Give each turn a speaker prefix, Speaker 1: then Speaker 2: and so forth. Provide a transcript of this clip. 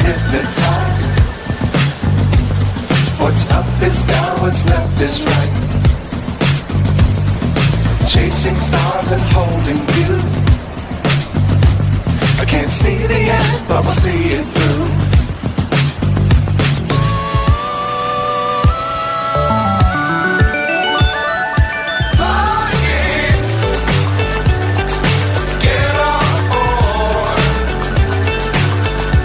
Speaker 1: hypnotized. What's up is down, what's left is right. Chasing stars and holding you. I can't see the end, but we'll see it through.